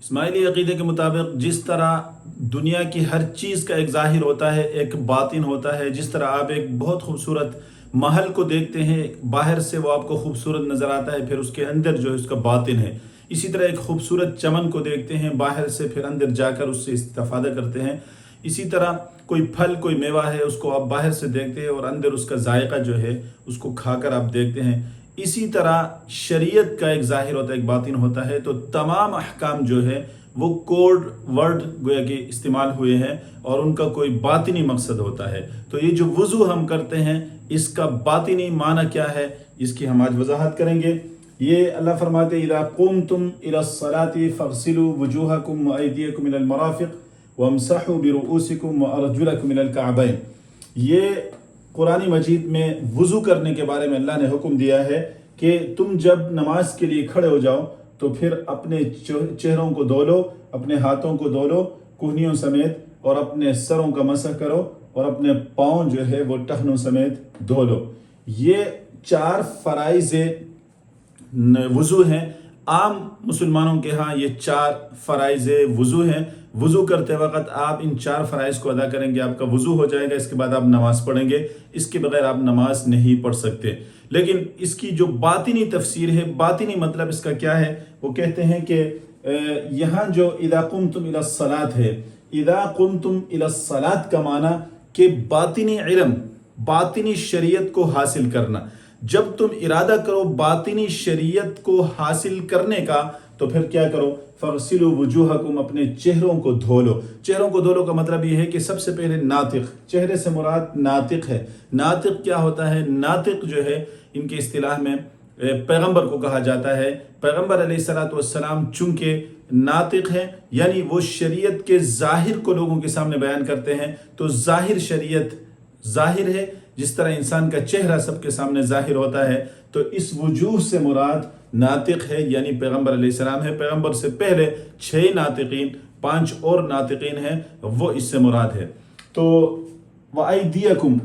اسماعیلی عقیدے کے مطابق جس طرح دنیا کی ہر چیز کا ایک ظاہر ہوتا ہے، ایک باطن ہوتا ہے، جس طرح آپ ایک بہت خوبصورت محل کو دیکھتے ہیں، باہر سے وہ آپ کو خوبصورت نظر آتا ہے، پھر اس کے اندر جو ہے اس کا باطن ہے، اسی طرح ایک خوبصورت چمن کو دیکھتے ہیں باہر سے، پھر اندر جا کر اس سے استفادہ کرتے ہیں۔ اسی طرح کوئی پھل، کوئی میوہ ہے، اس کو آپ باہر سے دیکھتے ہیں اور اندر اس کا ذائقہ جو ہے اس کو کھا کر آپ دیکھتے ہیں۔ اسی طرح شریعت کا ایک ظاہر ہوتا ہے، ایک باطن ہوتا ہے، تو تمام احکام جو ہے وہ کوڈ ورڈ گویا کہ استعمال ہوئے ہیں اور ان کا کوئی باطنی مقصد ہوتا ہے۔ تو یہ جو وضو ہم کرتے ہیں اس کا باطنی معنی کیا ہے، اس کی ہم آج وضاحت کریں گے۔ یہ اللہ فرماتے ہیں اذا قمتم الى الصلاة فاغسلوا وجوهكم وایدیکم الى المرافق وامسحوا برؤوسکم وارجلکم الى الکعبین۔ یہ قرآن مجید میں وضو کرنے کے بارے میں اللہ نے حکم دیا ہے کہ تم جب نماز کے لیے کھڑے ہو جاؤ تو پھر اپنے چہروں کو دھو لو، اپنے ہاتھوں کو دھو لو کہنیوں سمیت، اور اپنے سروں کا مسح کرو، اور اپنے پاؤں جو ہے وہ ٹخنوں سمیت دھو لو۔ یہ 4 فرائض وضو ہیں۔ عام مسلمانوں کے ہاں یہ 4 فرائض وضو ہیں۔ وضو کرتے وقت آپ ان 4 فرائض کو ادا کریں گے، آپ کا وضو ہو جائے گا، اس کے بعد آپ نماز پڑھیں گے، اس کے بغیر آپ نماز نہیں پڑھ سکتے۔ لیکن اس کی جو باطنی تفسیر ہے، باطنی مطلب اس کا کیا ہے، وہ کہتے ہیں کہ یہاں جو اذا قمتم الى الصلاة ہے، اذا قمتم الى الصلاة کا معنی کہ باطنی علم، باطنی شریعت کو حاصل کرنا۔ جب تم ارادہ کرو باطنی شریعت کو حاصل کرنے کا تو پھر کیا کرو، فَغْسِلُوا وُجُوهَكُمْ، اپنے چہروں کو دھو لو۔ چہروں کو دھو لو کا مطلب یہ ہے کہ سب سے پہلے ناطق، چہرے سے مراد ناطق ہے۔ ناطق کیا ہوتا ہے؟ ناطق جو ہے ان کی اصطلاح میں پیغمبر کو کہا جاتا ہے۔ پیغمبر علیہ السلام چونکہ ناطق ہیں، یعنی وہ شریعت کے ظاہر کو لوگوں کے سامنے بیان کرتے ہیں، تو ظاہر شریعت ظاہر ہے، جس طرح انسان کا چہرہ سب کے سامنے ظاہر ہوتا ہے، تو اس وجوہ سے مراد ناطق ہے، یعنی پیغمبر علیہ السلام ہے۔ پیغمبر سے پہلے 6 ناطقین، 5 اور ناطقین ہیں، وہ اس سے مراد ہے۔ تو وَأَيْدِيَكُمْ،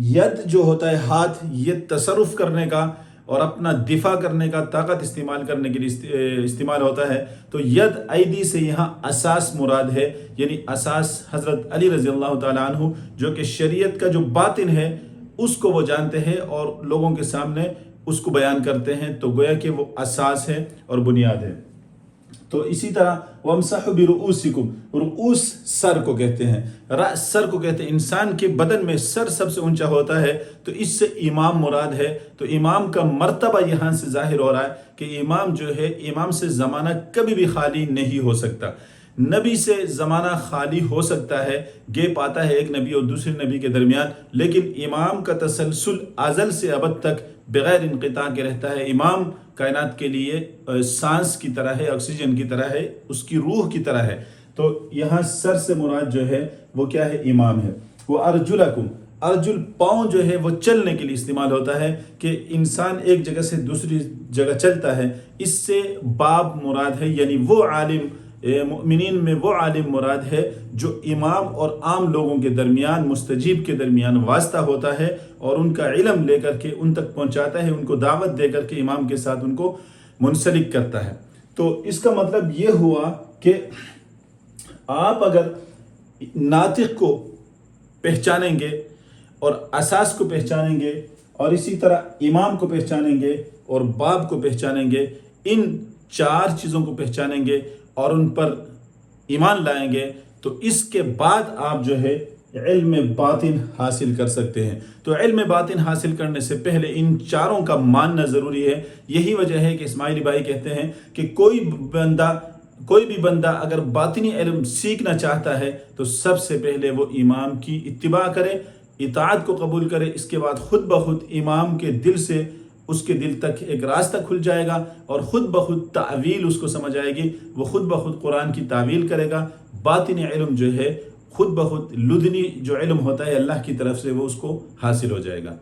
ید جو ہوتا ہے ہاتھ، یہ تصرف کرنے کا اور اپنا دفاع کرنے کا، طاقت استعمال کرنے کے لیے استعمال ہوتا ہے۔ تو ید ایدی سے یہاں اساس مراد ہے، یعنی اساس حضرت علی رضی اللہ تعالیٰ عنہ جو کہ شریعت کا جو باطن ہے اس کو وہ جانتے ہیں اور لوگوں کے سامنے اس کو بیان کرتے ہیں، تو گویا کہ وہ اساس ہے اور بنیاد ہے۔ تو اسی طرح وَامْسَحُوا بِرُؤُوسِكُمْ، رؤوس سر کو کہتے ہیں، رأس سر کو کہتے ہیں۔ انسان کے بدن میں سر سب سے اونچا ہوتا ہے، تو اس سے امام مراد ہے۔ تو امام کا مرتبہ یہاں سے ظاہر ہو رہا ہے کہ امام جو ہے، امام سے زمانہ کبھی بھی خالی نہیں ہو سکتا۔ نبی سے زمانہ خالی ہو سکتا ہے، گیپ آتا ہے ایک نبی اور دوسرے نبی کے درمیان، لیکن امام کا تسلسل ازل سے ابد تک بغیر انقطاع کے رہتا ہے۔ امام کائنات کے لیے سانس کی طرح ہے، آکسیجن کی طرح ہے، اس کی روح کی طرح ہے۔ تو یہاں سر سے مراد جو ہے وہ کیا ہے؟ امام ہے۔ وہ ارجلکم، ارجل پاؤں جو ہے وہ چلنے کے لیے استعمال ہوتا ہے کہ انسان ایک جگہ سے دوسری جگہ چلتا ہے، اس سے باب مراد ہے، یعنی وہ عالم، مؤمنین میں وہ عالم مراد ہے جو امام اور عام لوگوں کے درمیان، مستجیب کے درمیان واسطہ ہوتا ہے اور ان کا علم لے کر کے ان تک پہنچاتا ہے، ان کو دعوت دے کر کے امام کے ساتھ ان کو منسلک کرتا ہے۔ تو اس کا مطلب یہ ہوا کہ آپ اگر ناطق کو پہچانیں گے اور اساس کو پہچانیں گے اور اسی طرح امام کو پہچانیں گے اور باب کو پہچانیں گے، ان 4 چیزوں کو پہچانیں گے اور ان پر ایمان لائیں گے، تو اس کے بعد آپ جو ہے علم باطن حاصل کر سکتے ہیں۔ تو علم باطن حاصل کرنے سے پہلے ان 4 کا ماننا ضروری ہے۔ یہی وجہ ہے کہ اسماعیلی بھائی کہتے ہیں کہ کوئی بھی بندہ اگر باطنی علم سیکھنا چاہتا ہے تو سب سے پہلے وہ امام کی اتباع کرے، اطاعت کو قبول کرے، اس کے بعد خود بخود امام کے دل سے اس کے دل تک ایک راستہ کھل جائے گا اور خود بخود تعویل اس کو سمجھ آئے گی، وہ خود بخود قرآن کی تعویل کرے گا۔ باطنی علم جو ہے خود بخود لدنی جو علم ہوتا ہے اللہ کی طرف سے، وہ اس کو حاصل ہو جائے گا۔